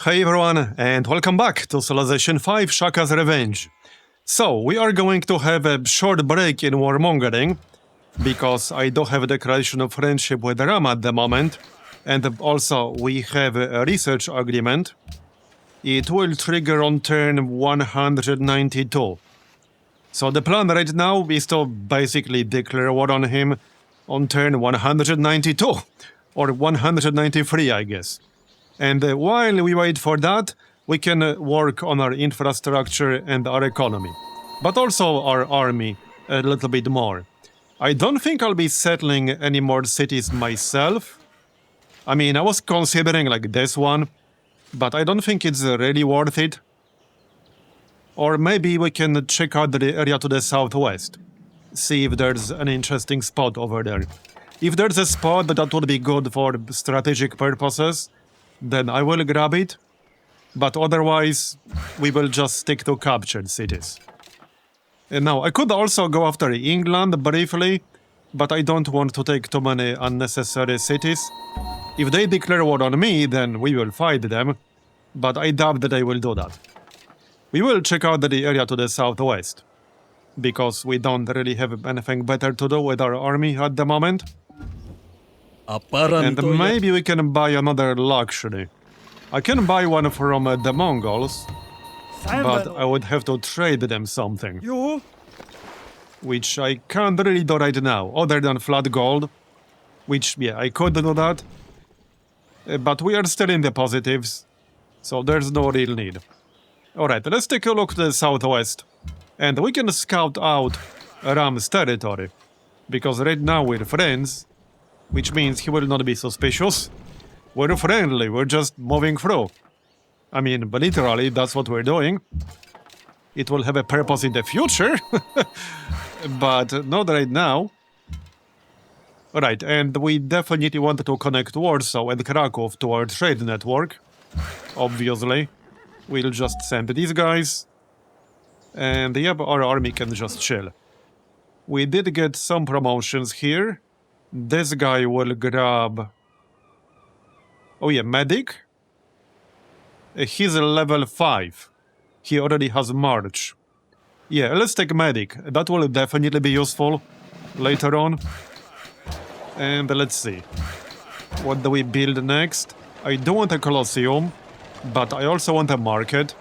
Hey everyone, and welcome back to Civilization 5 Shaka's Revenge. So, we are going to have a short break in warmongering, because I do have a declaration of friendship with Ram at the moment, and also we have a research agreement. It will trigger on turn 192. So the plan right now is to basically declare war on him on turn 192, or 193 I guess. And while we wait for that, we can work on our infrastructure and our economy. But also our army a little bit more. I don't think I'll be settling any more cities myself. I mean, I was considering like this one, but I don't think it's really worth it. Or maybe we can check out the area to the southwest. See if there's an interesting spot over there. If there's a spot that would be good for strategic purposes, then I will grab it, but otherwise, we will just stick to captured cities. And now, I could also go after England briefly, but I don't want to take too many unnecessary cities. If they declare war on me, then we will fight them, but I doubt that they will do that. We will check out the area to the southwest, because we don't really have anything better to do with our army at the moment. And maybe we can buy another luxury. I can buy one from the Mongols, but I would have to trade them something. Which I can't really do right now, other than flat gold. Which, yeah, I could do that. But we are still in the positives, so there's no real need. Alright, let's take a look to the southwest. And we can scout out Ram's territory. Because right now we're friends, which means he will not be suspicious. We're friendly, we're just moving through. I mean, but literally, that's what we're doing. It will have a purpose in the future, but not right now. Right, and we definitely wanted to connect Warsaw and Krakow to our trade network. Obviously. We'll just send these guys. And yep, our army can just chill. We did get some promotions here. This guy will grab... Oh yeah, medic. He's a level 5. He already has march. Yeah, let's take medic. That will definitely be useful later on. And let's see. What do we build next? I do want a Colosseum, but I also want a market.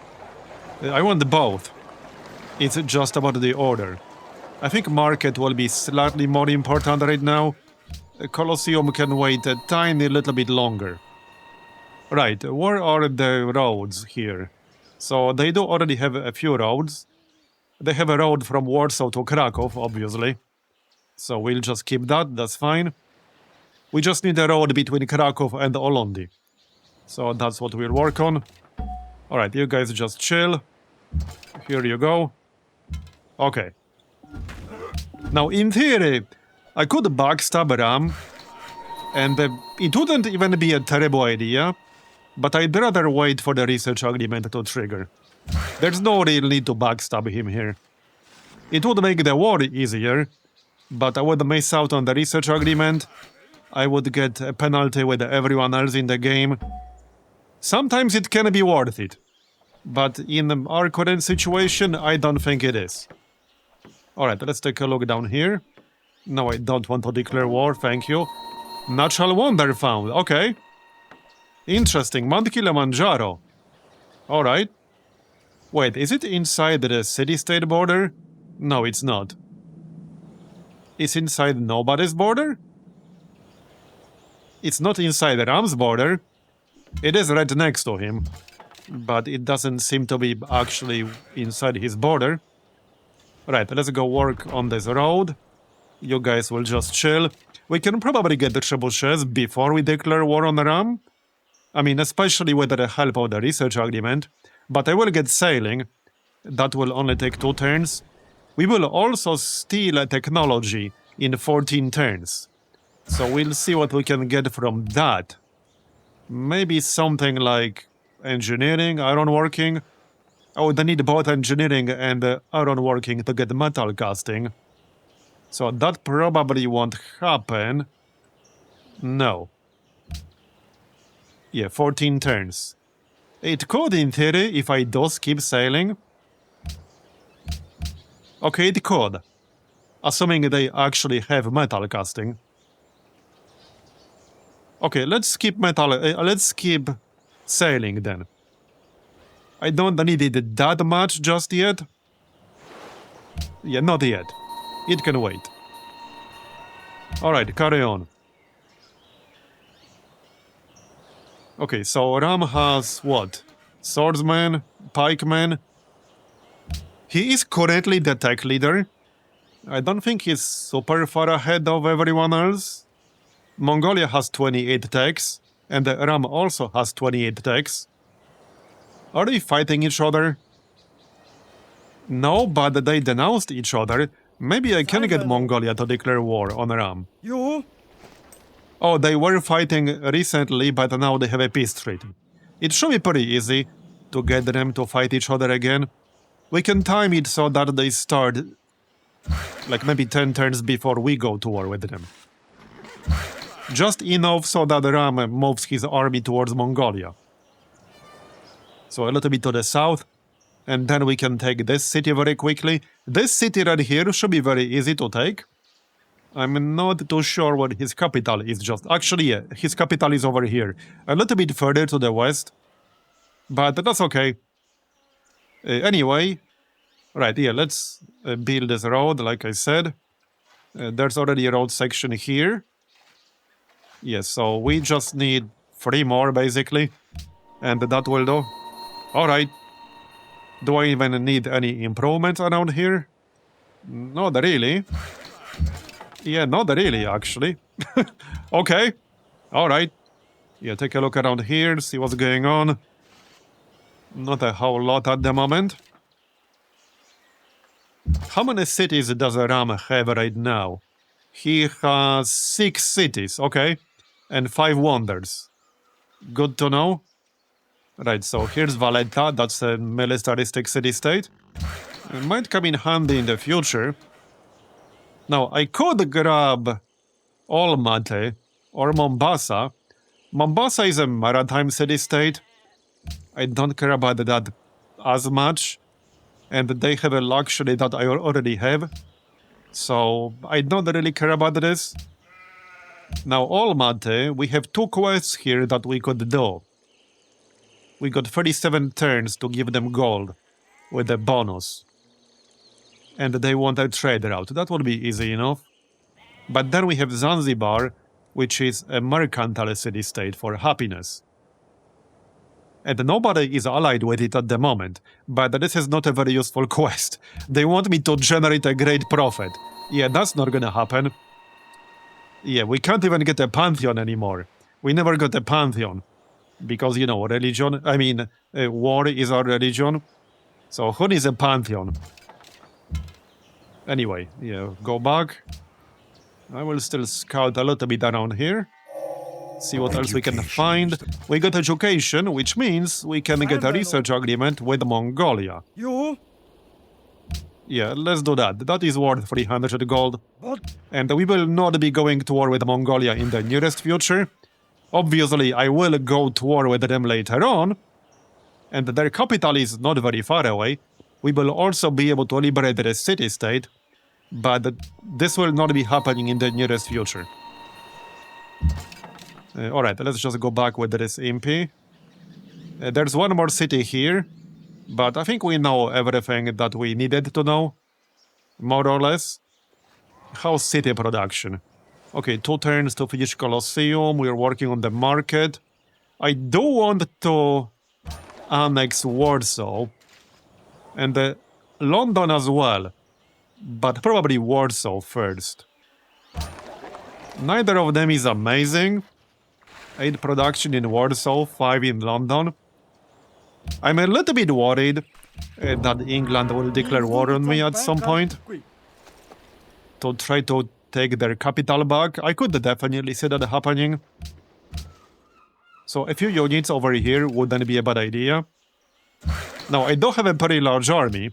I want both. It's just about the order. I think market will be slightly more important right now. Colosseum can wait a tiny little bit longer. Right, where are the roads here? So they do already have a few roads. They have a road from Warsaw to Krakow, obviously. So we'll just keep that, that's fine. We just need a road between Krakow and Olondi. So that's what we'll work on. Alright, you guys just chill. Here you go. Okay. Now, in theory, I could backstab Ram, and it wouldn't even be a terrible idea, but I'd rather wait for the research agreement to trigger. There's no real need to backstab him here. It would make the war easier, but I would miss out on the research agreement. I would get a penalty with everyone else in the game. Sometimes it can be worth it, but in our current situation, I don't think it is. Alright, let's take a look down here. No, I don't want to declare war, thank you. Natural wonder found, okay. Interesting, Mount Kilimanjaro. Alright. Wait, is it inside the city-state border? No, it's not. It's inside nobody's border? It's not inside Ram's border. It is right next to him. But it doesn't seem to be actually inside his border. Right, let's go work on this road. You guys will just chill. We can probably get the trebuchets before we declare war on Ram. I mean, especially with the help of the research agreement. But I will get sailing. That will only take 2 turns. We will also steal a technology in 14 turns. So we'll see what we can get from that. Maybe something like engineering, ironworking. I would need both engineering and ironworking to get metal casting. So that probably won't happen. No. Yeah, 14 turns. It could, in theory, if I just keep sailing. Okay, it could. Assuming they actually have metal casting. Okay, let's keep let's keep sailing then. I don't need it that much just yet. Yeah, not yet. It can wait. Alright, carry on. Okay, so Ram has what? Swordsman, pikeman. He is currently the tech leader. I don't think he's super far ahead of everyone else. Mongolia has 28 techs, and Ram also has 28 techs. Are they fighting each other? No, but they denounced each other. Maybe I can get Mongolia to declare war on Ram. Oh, they were fighting recently, but now they have a peace treaty. It should be pretty easy to get them to fight each other again. We can time it so that they start like maybe 10 turns before we go to war with them. Just enough so that Ram moves his army towards Mongolia. So a little bit to the south, and then we can take this city very quickly. This city right here should be very easy to take. I'm not too sure what his capital is just. Actually, yeah, his capital is over here. A little bit further to the west. But that's okay. Anyway, right, yeah, let's build this road, like I said. There's already a road section here. Yes, so we just need 3 more, basically. And that will do. Alright. Do I even need any improvements around here? Not really. Yeah, not really, actually. Okay. Alright. Yeah, take a look around here, see what's going on. Not a whole lot at the moment. How many cities does Ram have right now? He has 6 cities, okay. And 5 wonders. Good to know. Right, so here's Valletta, that's a militaristic city-state. It might come in handy in the future. Now, I could grab Almaty or Mombasa. Mombasa is a maritime city-state. I don't care about that as much. And they have a luxury that I already have. So, I don't really care about this. Now, Almaty, we have 2 quests here that we could do. We got 37 turns to give them gold with a bonus. And they want a trade route. That would be easy enough. But then we have Zanzibar, which is a mercantile city-state for happiness. And nobody is allied with it at the moment, but this is not a very useful quest. They want me to generate a great profit. Yeah, that's not gonna happen. Yeah, we can't even get a pantheon anymore. We never got a pantheon. Because, you know, religion, war is our religion. So who needs a pantheon? Anyway, yeah, go back. I will still scout a little bit around here. See what else we can find. We got education, which means we can get a research agreement with Mongolia. Yeah, let's do that. That is worth 300 gold. And we will not be going to war with Mongolia in the nearest future. Obviously, I will go to war with them later on. And their capital is not very far away. We will also be able to liberate the city-state. But this will not be happening in the nearest future. Alright, let's just go back with this MP. There's one more city here. But I think we know everything that we needed to know. More or less. How's city production? Okay, 2 turns to finish Colosseum. We're working on the market. I do want to annex Warsaw. And London as well. But probably Warsaw first. Neither of them is amazing. 8 production in Warsaw, 5 in London. I'm a little bit worried that England will declare war on me at some point. To try to take their capital back. I could definitely see that happening. So a few units over here wouldn't be a bad idea. Now, I do have a pretty large army.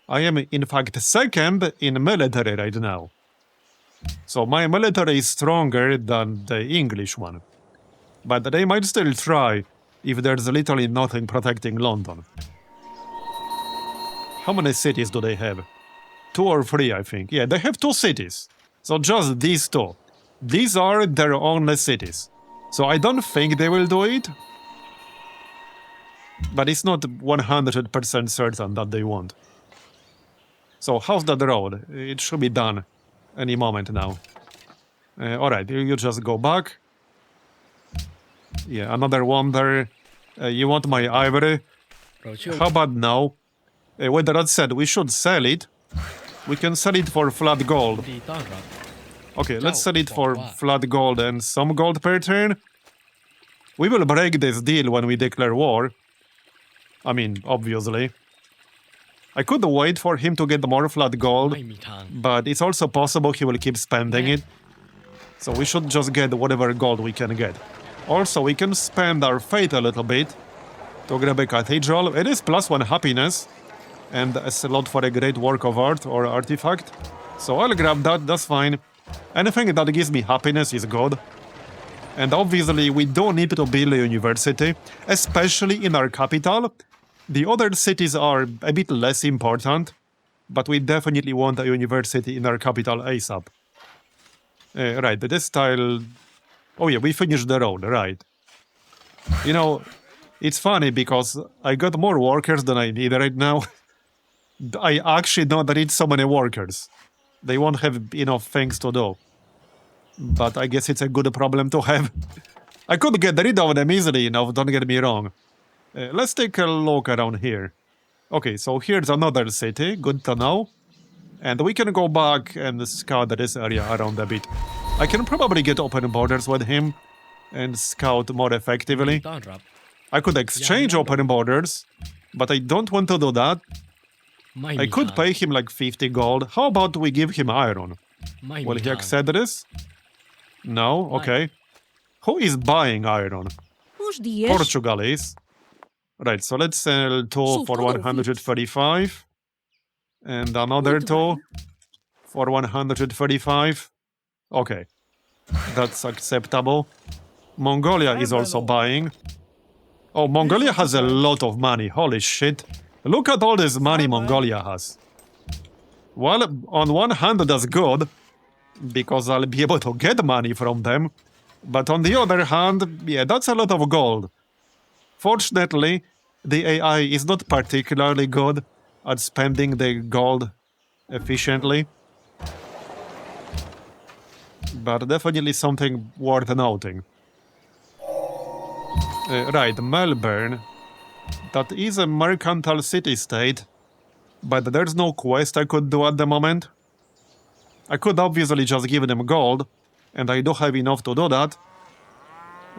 I am, in fact, second in military right now. So my military is stronger than the English one. But they might still try if there's literally nothing protecting London. How many cities do they have? 2 or 3, I think. Yeah, they have 2 cities. So just these 2. These are their only cities. So I don't think they will do it. But it's not 100% certain that they won't. So how's that road? It should be done any moment now. Alright, you just go back. Yeah, another one there. You want my ivory? How about now? With that said, we should sell it. We can sell it for flat gold. Okay, let's sell it for flat gold and some gold per turn. We will break this deal when we declare war. I mean, obviously. I could wait for him to get more flat gold, but it's also possible he will keep spending it. So we should just get whatever gold we can get. Also, we can spend our fate a little bit to grab a cathedral. It is +1 happiness, and a slot for a great work of art or artifact. So I'll grab that, that's fine. Anything that gives me happiness is good. And obviously we don't need to build a university, especially in our capital. The other cities are a bit less important, but we definitely want a university in our capital ASAP. Right, this tile... Oh yeah, we finished the road, right. You know, it's funny because I got more workers than I need right now. I actually don't need so many workers. They won't have enough things to do. But I guess it's a good problem to have. I could get rid of them easily enough, don't get me wrong. Let's take a look around here. Okay, so here's another city, good to know. And we can go back and scout this area around a bit. I can probably get open borders with him and scout more effectively. I could exchange open borders, but I don't want to do that. I could pay him like 50 gold. How about we give him iron? Will he accept this? No? Okay. Who is buying iron? Portugal is. Right, so let's sell 2 for 135. And another 2 for 135. Okay. That's acceptable. Mongolia is also buying. Oh, Mongolia has a lot of money. Holy shit. Look at all this money Mongolia has. Well, on one hand, that's good, because I'll be able to get money from them. But on the other hand, yeah, that's a lot of gold. Fortunately, the AI is not particularly good at spending the gold efficiently. But definitely something worth noting. Right, Melbourne. That is a mercantile city-state, but there's no quest I could do at the moment. I could obviously just give them gold, and I do have enough to do that,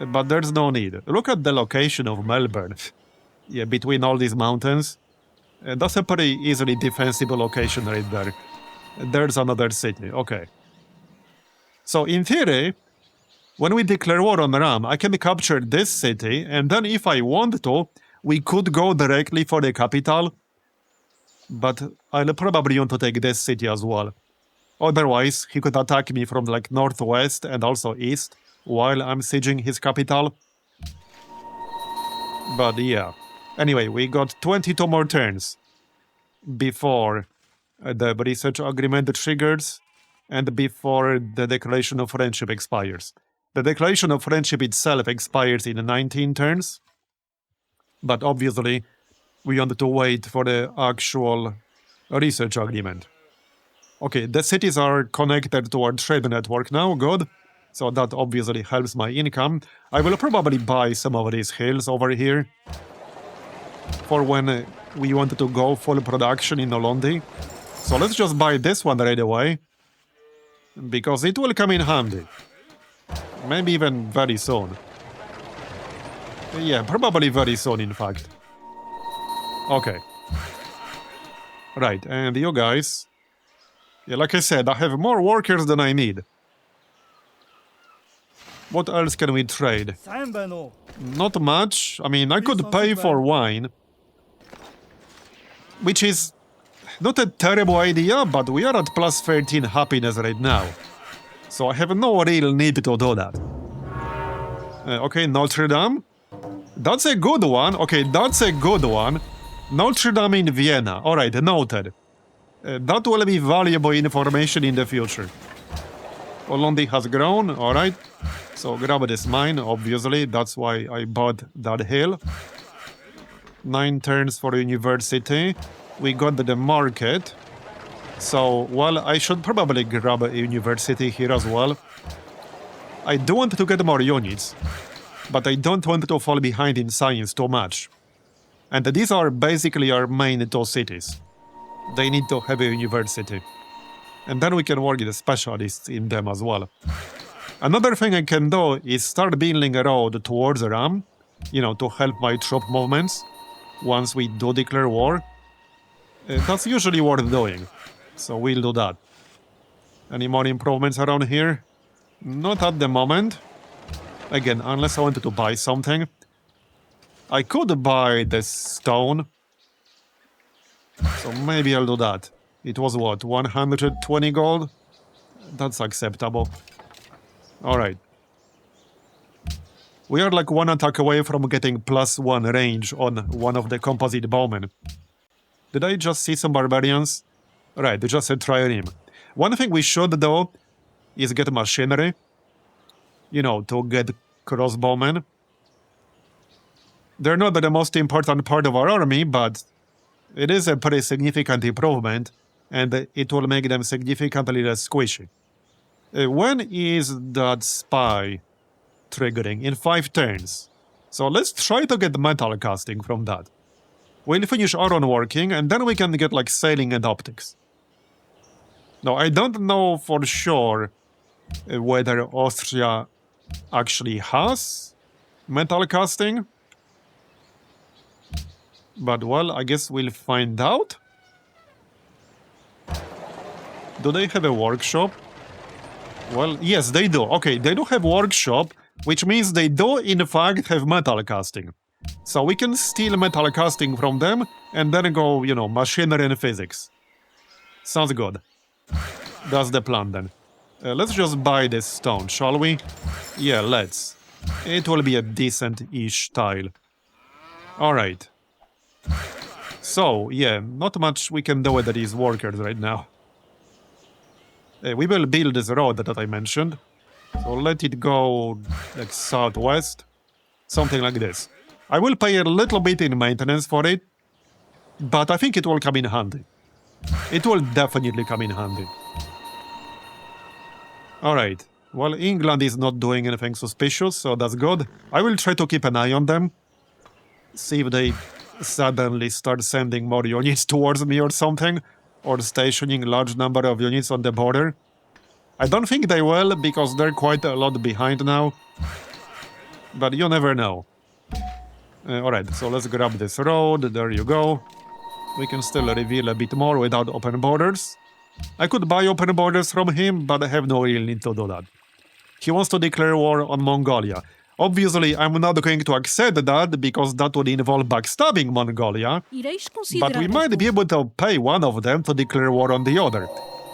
but there's no need. Look at the location of Melbourne. Yeah, between all these mountains. That's a pretty easily defensible location right there. There's another city, okay. So in theory, when we declare war on Ram, I can capture this city, and then if I want to, we could go directly for the capital, but I'll probably want to take this city as well. Otherwise, he could attack me from like northwest and also east while I'm sieging his capital. But yeah. Anyway, we got 22 more turns before the research agreement triggers and before the declaration of friendship expires. The declaration of friendship itself expires in 19 turns. But obviously, we want to wait for the actual research agreement. Okay, the cities are connected to our trade network now, good. So that obviously helps my income. I will probably buy some of these hills over here for when we wanted to go full production in Olondi. So let's just buy this one right away, because it will come in handy. Maybe even very soon. Yeah, probably very soon, in fact. Okay. Right, and you guys... Yeah, like I said, I have more workers than I need. What else can we trade? Not much. I mean, I could pay for wine, which is not a terrible idea, but we are at plus 13 happiness right now. So I have no real need to do that. Okay, Notre Dame. That's a good one. Okay, that's a good one. Notre Dame in Vienna. Alright, noted. That will be valuable information in the future. Olondi has grown, alright. So grab this mine, obviously. That's why I bought that hill. 9 turns for university. We got the market. So, well, I should probably grab a university here as well. I do want to get more units, but I don't want to fall behind in science too much. And these are basically our main 2 cities. They need to have a university. And then we can work the specialists in them as well. Another thing I can do is start building a road towards Ram, you know, to help my troop movements once we do declare war. That's usually worth doing, so we'll do that. Any more improvements around here? Not at the moment. Again, unless I wanted to buy something. I could buy the stone, so maybe I'll do that. It was what, 120 gold? That's acceptable. Alright. We are like 1 attack away from getting +1 range on one of the composite bowmen. Did I just see some barbarians? Right, just a trireme. One thing we should do is get machinery. You know, to get crossbowmen. They're not the most important part of our army, but it is a pretty significant improvement, and it will make them significantly less squishy. When is that spy triggering? In 5 turns. So let's try to get metal casting from that. We'll finish iron working, and then we can get like sailing and optics. Now, I don't know for sure whether Austria actually has metal casting. But, well, I guess we'll find out. Do they have a workshop? Well, yes, they do. Okay, they do have workshop, which means they do, in fact, have metal casting. So we can steal metal casting from them, and then go, you know, machinery and physics. Sounds good. That's the plan, then. Let's just buy this stone, shall we? Yeah, let's. It will be a decent-ish tile. Alright. So, yeah, not much we can do with these workers right now. We will build this road that I mentioned. So let it go, like, southwest. Something like this. I will pay a little bit in maintenance for it, but I think it will come in handy. It will definitely come in handy. Alright. Well, England is not doing anything suspicious, so that's good. I will try to keep an eye on them. See if they suddenly start sending more units towards me or something, or stationing large number of units on the border. I don't think they will, because they're quite a lot behind now. But you never know. Alright, so let's grab this road, there you go. We can still reveal a bit more without open borders. I could buy open borders from him, but I have no real need to do that. He wants to declare war on Mongolia. Obviously, I'm not going to accept that, because that would involve backstabbing Mongolia. But we might be able to pay one of them to declare war on the other.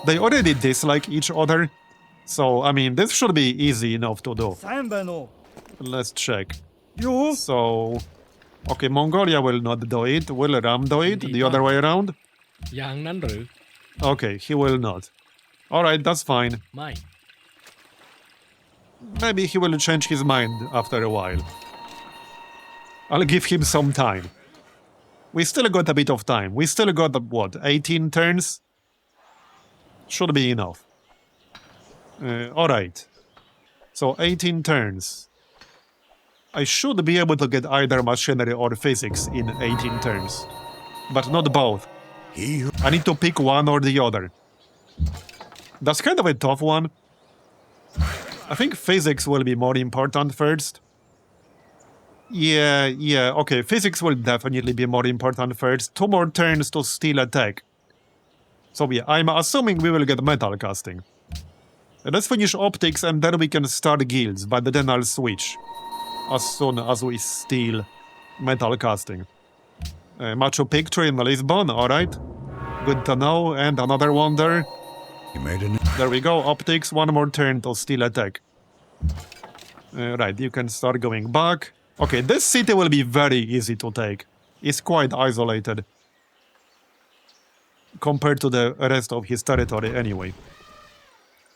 They already dislike each other. So, I mean, this should be easy enough to do. Let's check. So... Okay, Mongolia will not do it. Will Ram do it? The other way around? Okay, he will not. Alright, that's fine. Maybe he will change his mind after a while. I'll give him some time. We still got a bit of time. We still got, what, 18 turns? Should be enough. Alright. So, 18 turns. I should be able to get either machinery or physics in 18 turns. But not both. I need to pick one or the other. That's kind of a tough one. I think physics will be more important first. Yeah, okay, physics will definitely be more important first. 2 more turns to steal attack. So yeah, I'm assuming we will get metal casting. Let's finish optics and then we can start guilds, but then I'll switch. As soon as we steal metal casting. Machu Picchu in Lisbon, alright. Good to know, and another wonder. There we go, optics, 1 more turn to steal attack. Right, you can start going back. Okay, this city will be very easy to take. It's quite isolated compared to the rest of his territory anyway.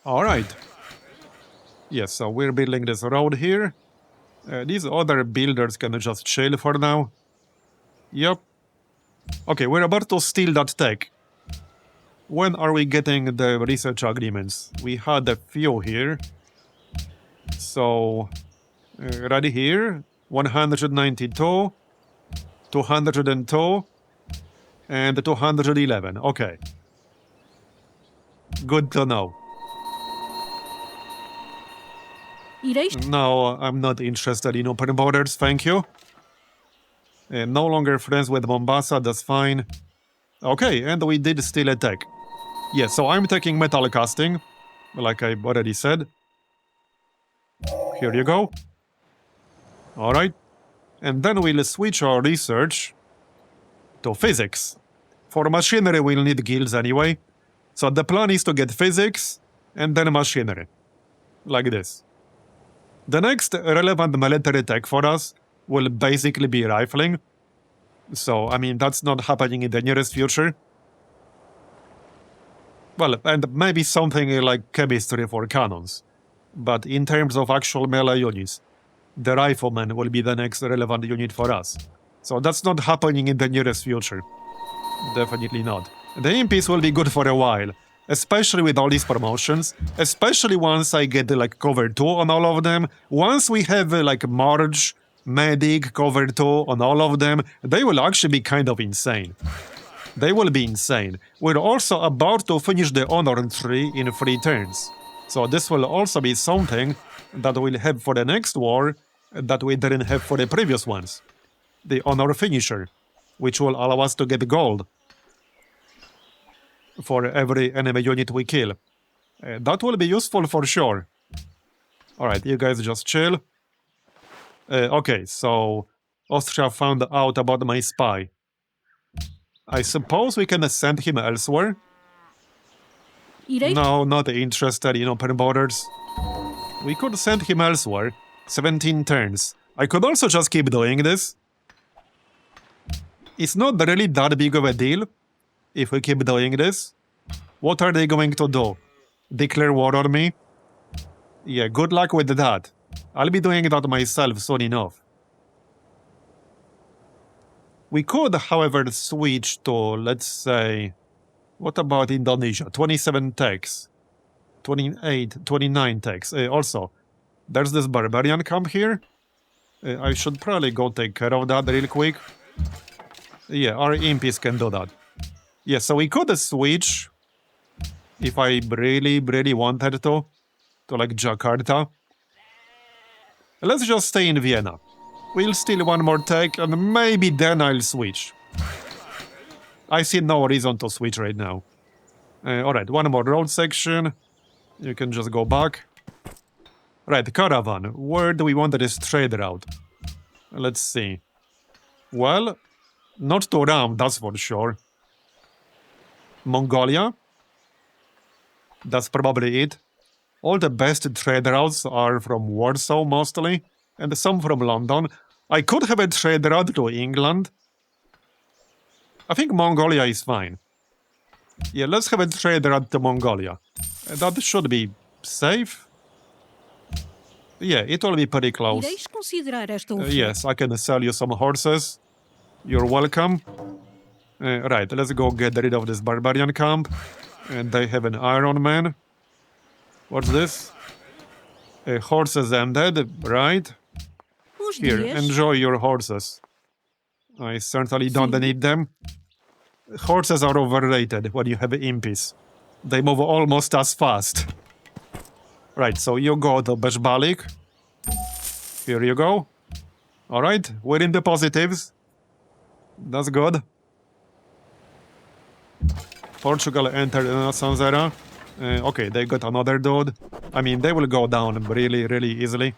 Alright. Yes, so we're building this road here. These other builders can just chill for now. Yep. Okay, we're about to steal that tech. When are we getting the research agreements? We had a few here. So, right here, 192, 202, and 211. Okay. Good to know. No, I'm not interested in open borders, thank you. No longer friends with Mombasa, that's fine. Okay, and we did steal a tech. Yeah, so I'm taking metal casting, like I already said. Here you go. Alright. And then we'll switch our research to physics. For machinery, we'll need guilds anyway. So the plan is to get physics and then machinery. Like this. The next relevant military tech for us will basically be rifling. So, I mean, that's not happening in the nearest future. Well, and maybe something like chemistry for cannons. But in terms of actual melee units, the rifleman will be the next relevant unit for us. So that's not happening in the nearest future. Definitely not. The imps will be good for a while, especially with all these promotions, especially once I get like cover 2 on all of them. Once we have like Marge, Medic, cover 2 on all of them, they will actually be kind of insane. They will be insane. We're also about to finish the honor tree in 3 turns. So this will also be something that we'll have for the next war that we didn't have for the previous ones. The honor finisher, which will allow us to get gold for every enemy unit we kill. That will be useful for sure. Alright, you guys just chill. Okay, so Austria found out about my spy. I suppose we can send him elsewhere? No, not interested in open borders. We could send him elsewhere. 17 turns. I could also just keep doing this. It's not really that big of a deal if we keep doing this. What are they going to do? Declare war on me? Yeah, good luck with that. I'll be doing that myself soon enough. We could, however, switch to, let's say... What about Indonesia? 27 techs. 28, 29 techs. Also, there's this barbarian camp here. I should probably go take care of that real quick. Yeah, our imps can do that. Yeah, so we could switch, if I really wanted to like Jakarta. Let's just stay in Vienna. We'll steal one more tech, and maybe then I'll switch. I see no reason to switch right now. Alright, one more road section. You can just go back. Right, caravan. Where do we want this trade route? Let's see. Well, not to Ram, that's for sure. Mongolia? That's probably it. All the best trade routes are from Warsaw mostly, and some from London. I could have a trade route to England. I think Mongolia is fine. Yeah, let's have a trade route to Mongolia. That should be safe. Yeah, it will be pretty close. Yes, I can sell you some horses. You're welcome. Right, let's go get rid of this barbarian camp. And they have an Iron Man. What's this? Horses ended, right? Here, enjoy your horses. I certainly don't need them. Horses are overrated when you have imps. They move almost as fast. Right, so you go to Beshbalik. Here you go. Alright, we're in the positives. That's good. Portugal entered the Renaissance era. Okay, they got another dude. I mean, they will go down really easily.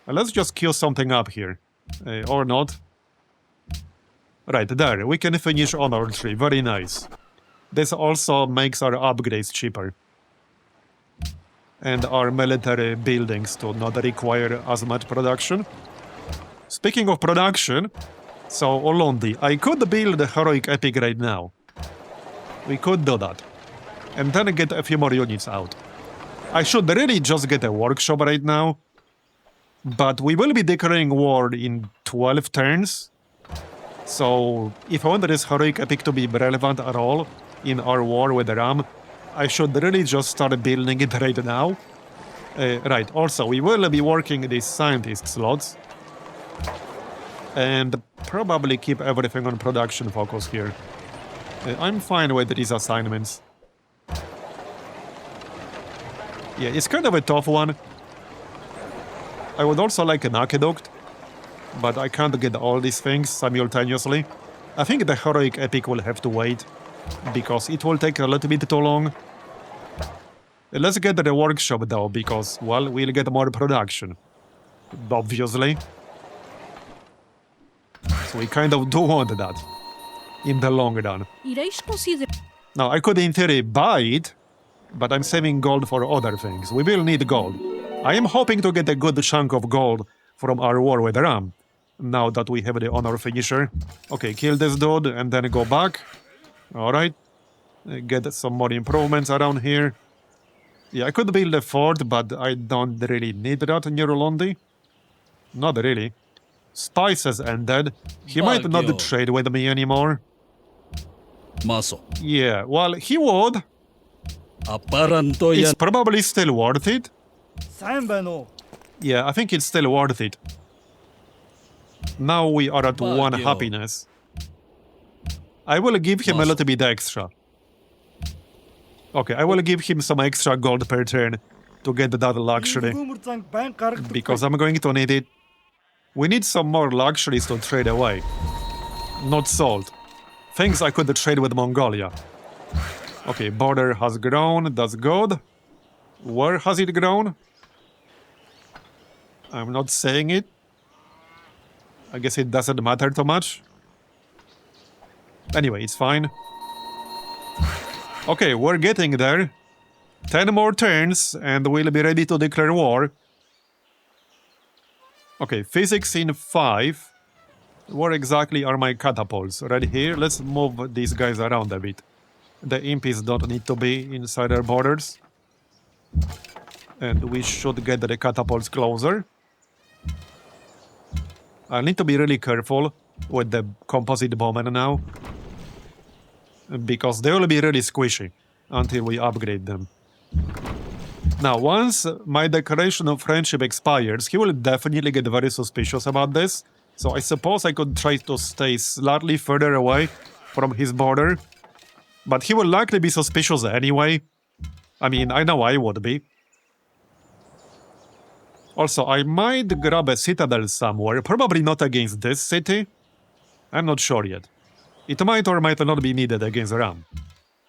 Let's just kill something up here. Or not. Right, there. We can finish Honor Tree. Very nice. This also makes our upgrades cheaper. And our military buildings to not require as much production. Speaking of production, so Olondi, I could build a heroic epic right now. We could do that. And then get a few more units out. I should really just get a workshop right now. But we will be declaring war in 12 turns. So if I want this heroic epic to be relevant at all in our war with the Ram, I should really just start building it right now. Right, also, we will be working these scientist slots. And probably keep everything on production focus here. I'm fine with these assignments. Yeah, it's kind of a tough one. I would also like an aqueduct, but I can't get all these things simultaneously. I think the heroic epic will have to wait, because it will take a little bit too long. Let's get the workshop though, because, well, we'll get more production. Obviously. So we kind of do want that in the long run. Now, I could in theory buy it, but I'm saving gold for other things. We will need gold. I am hoping to get a good chunk of gold from our war with Ram, now that we have the honor finisher. Okay, kill this dude and then go back. Alright. Get some more improvements around here. Yeah, I could build a fort, but I don't really need that near Londi. Not really. Spices ended. He might not trade with me anymore. Muscle. Yeah, well, he would. It's probably still worth it. Yeah, I think it's still worth it. Now we are at 1 happiness. I will give him a little bit extra. Okay, I will give him some extra gold per turn to get that luxury. Because I'm going to need it. We need some more luxuries to trade away. Not salt. Things I could trade with Mongolia. Okay, border has grown, that's good. Where has it grown? I'm not saying it. I guess it doesn't matter too much. Anyway, it's fine. Okay, we're getting there. 10 more turns and we'll be ready to declare war. Okay, physics in 5. Where exactly are my catapults? Right here. Let's move these guys around a bit. The impies don't need to be inside our borders. And we should get the catapults closer. I need to be really careful with the composite bowmen now. Because they will be really squishy until we upgrade them. Now, once my declaration of friendship expires, he will definitely get very suspicious about this. So I suppose I could try to stay slightly further away from his border. But he will likely be suspicious anyway. I mean, I know I would be. Also, I might grab a citadel somewhere. Probably not against this city. I'm not sure yet. It might or might not be needed against Ram.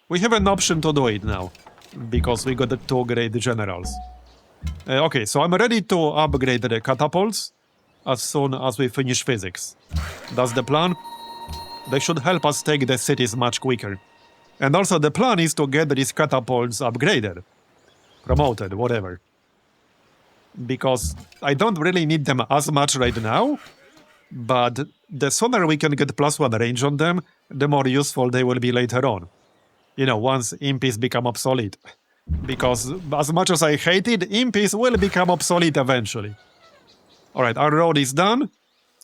We have an option to do it now, because we got the 2 great generals. Okay, so I'm ready to upgrade the catapults as soon as we finish physics. That's the plan. They should help us take the cities much quicker. And also the plan is to get these catapults upgraded. Promoted, whatever. Because I don't really need them as much right now, but the sooner we can get +1 range on them, the more useful they will be later on. You know, once impies become obsolete. Because as much as I hate it, impies will become obsolete eventually. Alright, our road is done.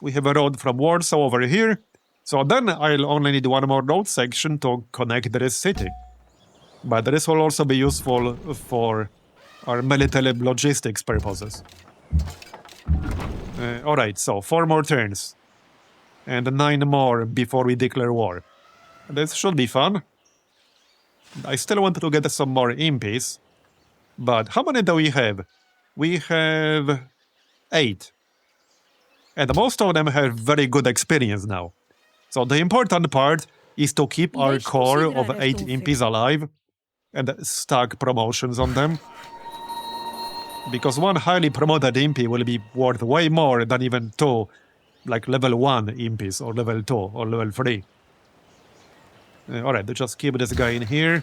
We have a road from Warsaw over here. So then I'll only need 1 more road section to connect this city. But this will also be useful for our military logistics purposes. Alright, so 4 more turns. And 9 more before we declare war. This should be fun. I still want to get some more impies. But how many do we have? We have 8. And most of them have very good experience now. So the important part is to keep our core of 8 impies alive and stack promotions on them. Because 1 highly promoted impy will be worth way more than even 2, like level 1 impies, or level 2, or level 3. Alright, just keep this guy in here.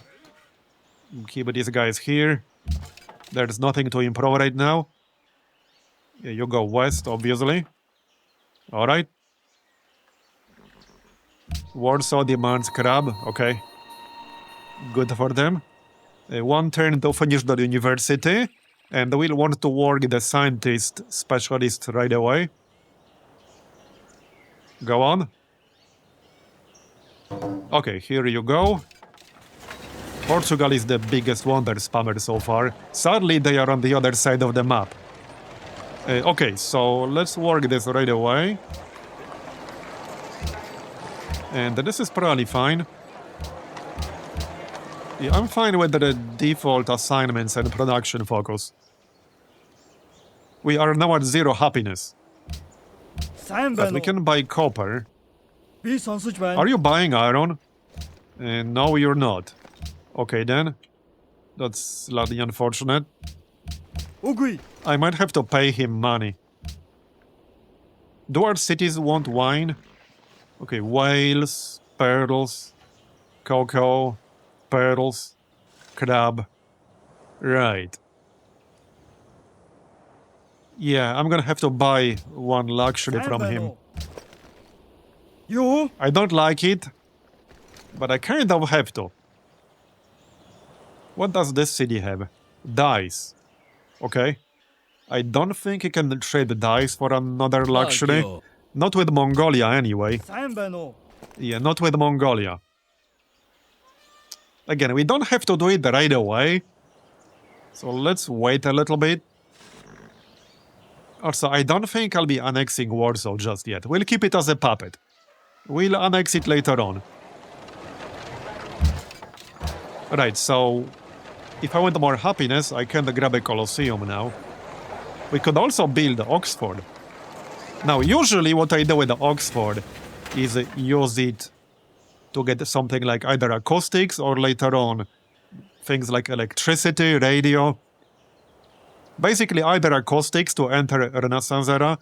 Keep these guys here. There's nothing to improve right now. You go west, obviously. Alright. Warsaw demands crab. Okay. Good for them. 1 turn to finish the university. And we'll want to work the scientist specialist right away. Go on. Okay, here you go. Portugal is the biggest wonder spammer so far. Sadly, they are on the other side of the map. Okay, so let's work this right away. And this is probably fine. Yeah, I'm fine with the default assignments and production focus. We are now at 0 happiness. But we can buy copper. Are you buying iron? No, you're not. Okay then. That's slightly unfortunate. I might have to pay him money. Do our cities want wine? Okay, whales, pearls, cocoa, pearls, crab. Right. Yeah, I'm gonna have to buy 1 luxury from him. I don't like it, but I kind of have to. What does this city have? Dice. Okay. I don't think you can trade dice for another luxury. Not with Mongolia, anyway. Yeah, not with Mongolia. Again, we don't have to do it right away. So let's wait a little bit. Also, I don't think I'll be annexing Warsaw just yet. We'll keep it as a puppet. We'll annex it later on. Right, so if I want more happiness, I can grab a Colosseum now. We could also build Oxford. Now, usually what I do with Oxford is use it to get something like either acoustics or later on things like electricity, radio. Basically either acoustics to enter Renaissance era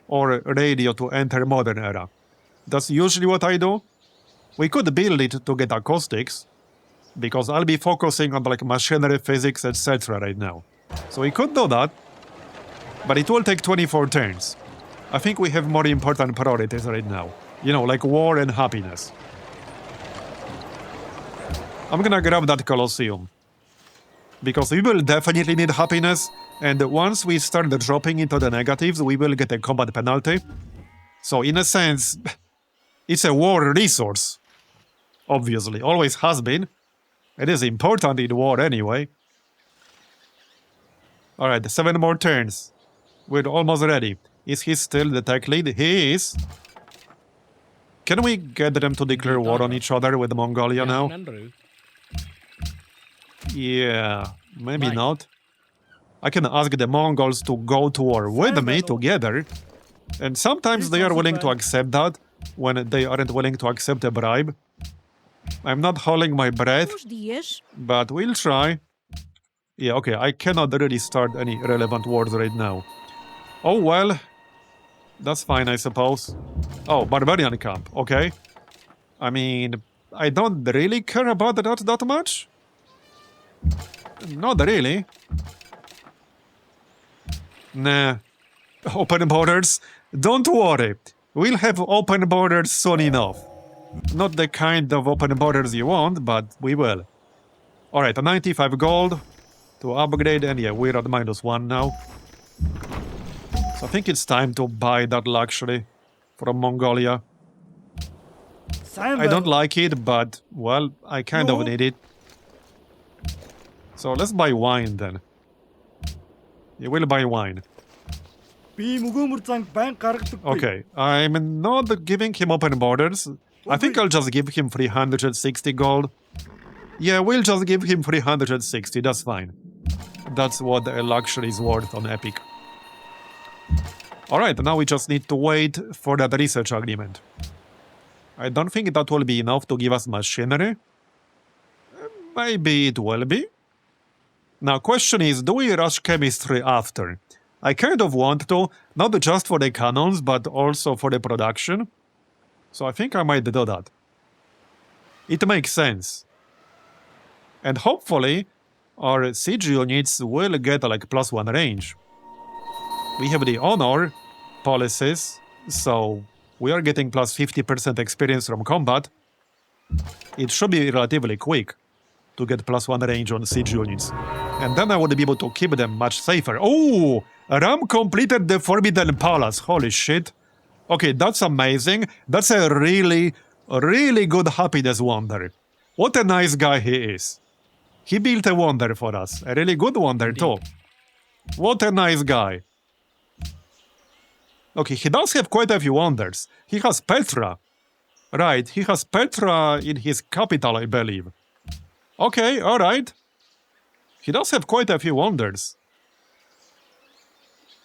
or radio to enter modern era. That's usually what I do. We could build it to get acoustics, because I'll be focusing on like machinery, physics, etc. right now. So we could do that, but it will take 24 turns. I think we have more important priorities right now. You know, like war and happiness. I'm gonna grab that Colosseum. Because we will definitely need happiness, and once we start dropping into the negatives, we will get a combat penalty. So in a sense, it's a war resource. Obviously, always has been. It is important in war anyway. Alright, 7 more turns. We're almost ready. Is he still the tech lead? He is. Can we get them to declare war on each other with Mongolia now? Yeah, maybe not. I can ask the Mongols to go to war with me together. And sometimes they are willing to accept that when they aren't willing to accept a bribe. I'm not holding my breath, but we'll try. Yeah, okay, I cannot really start any relevant wars right now. Oh, well, that's fine, I suppose. Oh, barbarian camp, okay. I mean, I don't really care about that much. Not really. Nah. Open borders? Don't worry. We'll have open borders soon enough. Not the kind of open borders you want, but we will. Alright, 95 gold to upgrade, and yeah, we're at -1 now. So I think it's time to buy that luxury from Mongolia. I don't like it, but, well, I kind of need it. So let's buy wine then. You will buy wine. Okay, I'm not giving him open borders. I think I'll just give him 360 gold. Yeah, we'll just give him 360, that's fine. That's what a luxury is worth on Epic. Alright, now we just need to wait for that research agreement. I don't think that will be enough to give us machinery. Maybe it will be. Now, question is, do we rush chemistry after? I kind of want to, not just for the cannons, but also for the production. So I think I might do that. It makes sense. And hopefully, our siege units will get like +1 range. We have the honor policies. So we are getting plus 50% experience from combat. It should be relatively quick to get plus 1 range on siege units. And then I would be able to keep them much safer. Oh! Ram completed the Forbidden Palace. Holy shit. Okay, that's amazing. That's a really, really good happiness wonder. What a nice guy he is. He built a wonder for us. A really good wonder, too. What a nice guy. Okay, he does have quite a few wonders. He has Petra. Right, he has Petra in his capital, I believe. Okay, alright. He does have quite a few wonders.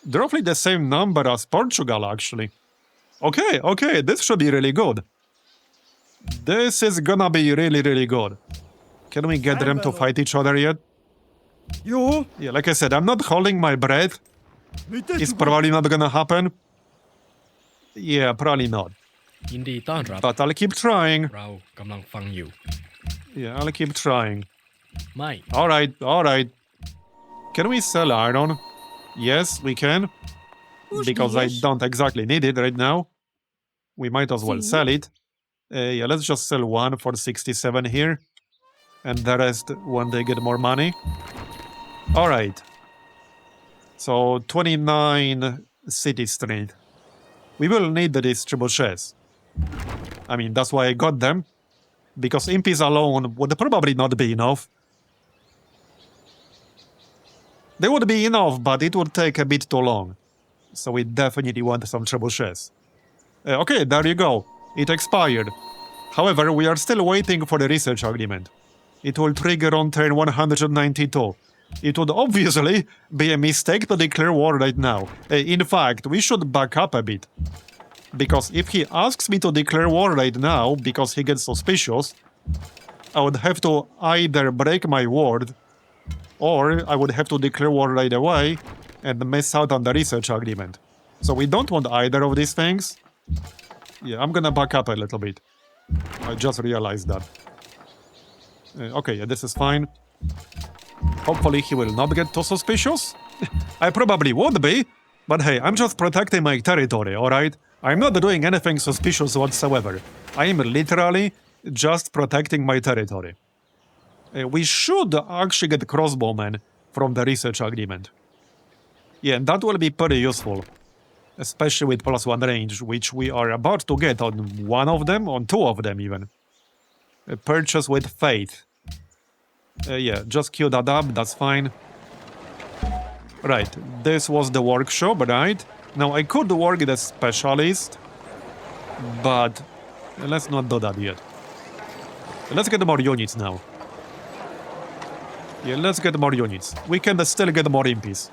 They're roughly the same number as Portugal, actually. Okay, okay, this should be really good. This is gonna be really, really good. Can we get them to fight each other yet? Yeah, like I said, I'm not holding my breath. It's probably not gonna happen. Yeah, probably not. ยินดีต้อนรับ But I'll keep trying. เรากำลังฟังอยู่ Yeah, I'll keep trying. ไม่ Alright, alright. Can we sell iron? Yes, we can. Because I don't exactly need it right now. We might as well sell it. Yeah, let's just sell one for 67 here. And the rest when they get more money. Alright. So, 29 City Street. We will need these trebuchets. I mean, that's why I got them. Because impies alone would probably not be enough. They would be enough, but it would take a bit too long. So we definitely want some trebuchets. Okay, there you go. It expired. However, we are still waiting for the research agreement. It will trigger on turn 192. It would obviously be a mistake to declare war right now. In fact, we should back up a bit. Because if he asks me to declare war right now because he gets suspicious, I would have to either break my word or I would have to declare war right away and miss out on the research agreement. So we don't want either of these things. Yeah, I'm gonna back up a little bit. I just realized that. Okay, yeah, this is fine. Hopefully he will not get too suspicious. I probably would be, but hey, I'm just protecting my territory, alright? I'm not doing anything suspicious whatsoever. I am literally just protecting my territory. We should actually get crossbowmen from the research agreement. Yeah, and that will be pretty useful. Especially with +1 range, which we are about to get on one of them, on two of them even. A purchase with faith. Yeah, just queue that up, that's fine. Right, this was the workshop, right? Now, I could work the specialist, but let's not do that yet. Let's get more units now. Yeah, let's get more units. We can still get more impies.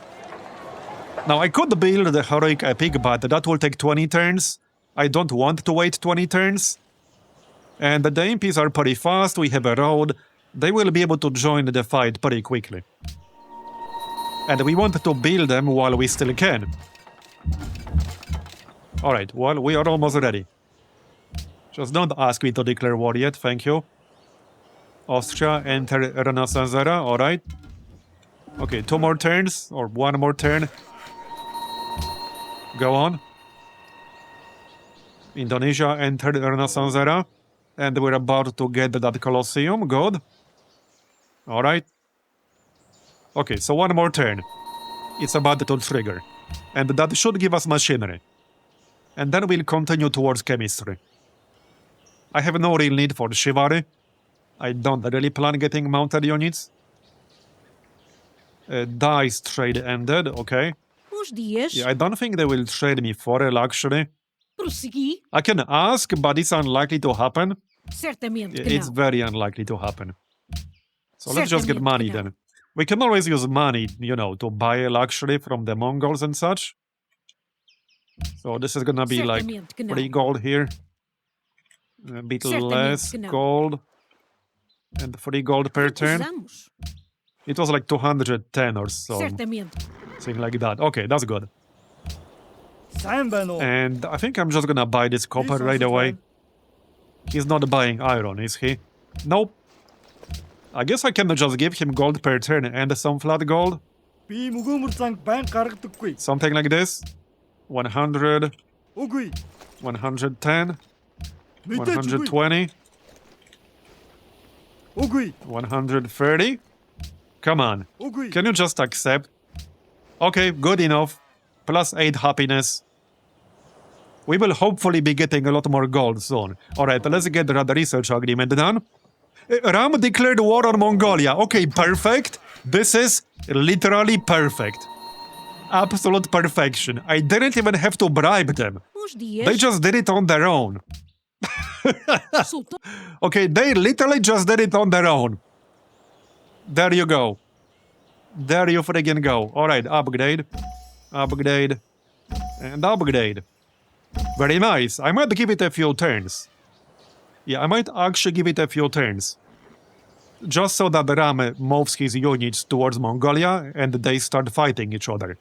Now, I could build the heroic epic, but that will take 20 turns. I don't want to wait 20 turns. And the impies are pretty fast, we have a road. They will be able to join the fight pretty quickly. And we want to build them while we still can. Alright, well, we are almost ready. Just don't ask me to declare war yet, thank you. Austria, enter Renaissance era, alright. Okay, 2 more turns, or 1 more turn. Go on. Indonesia entered Renaissance era. And we're about to get that Colosseum, good. Alright. Okay, so 1 more turn. It's about to trigger. And that should give us machinery. And then we'll continue towards chemistry. I have no real need for chivalry. I don't really plan getting mounted units. Dice trade ended, okay. Bons dias. Yeah, I don't think they will trade me for a luxury. Prossegui? I can ask, but it's unlikely to happen. Certamente que It's não. very unlikely to happen. So let's just get Certamente money que não. then. We can always use money, you know, to buy a luxury from the Mongols and such. So this is gonna be like Certamente que não. 3 gold here. A bit Certamente less que não. gold. And 3 gold per turn. Usamos. It was like 210 or so. Certamente. Something like that. Okay, that's good. Sambano. And I think I'm just gonna buy this copper right away. He's not buying iron, is he? Nope. I guess I can just give him gold per turn and some flat gold. Би мөгөөмөр занг байн гаргадаггүй. Something like this. 100. 오구이. 110, 밑에 주구이. 120, 오구이. 130. Come on. 오구이. Can you just accept? Okay, good enough. Plus 8 happiness. We will hopefully be getting a lot more gold soon. Alright, let's get the research agreement done. Ram declared war on Mongolia. Okay, perfect. This is literally perfect. Absolute perfection. I didn't even have to bribe them. Uns dias, They just did it on their own. Sultão Okay, they literally just did it on their own. There you go. There you friggin' go. Alright, upgrade. Upgrade. And upgrade. Very nice. I might give it a few turns. Yeah, I might actually give it a few turns. Just so that Ram moves his units towards Mongolia and they start fighting each other.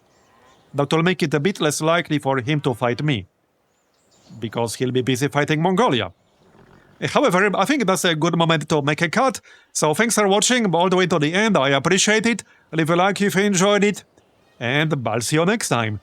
That will make it a bit less likely for him to fight me. Because he'll be busy fighting Mongolia. However, I think that's a good moment to make a cut. So thanks for watching all the way to the end. I appreciate it. Leave a like if you enjoyed it. And I'll see you next time.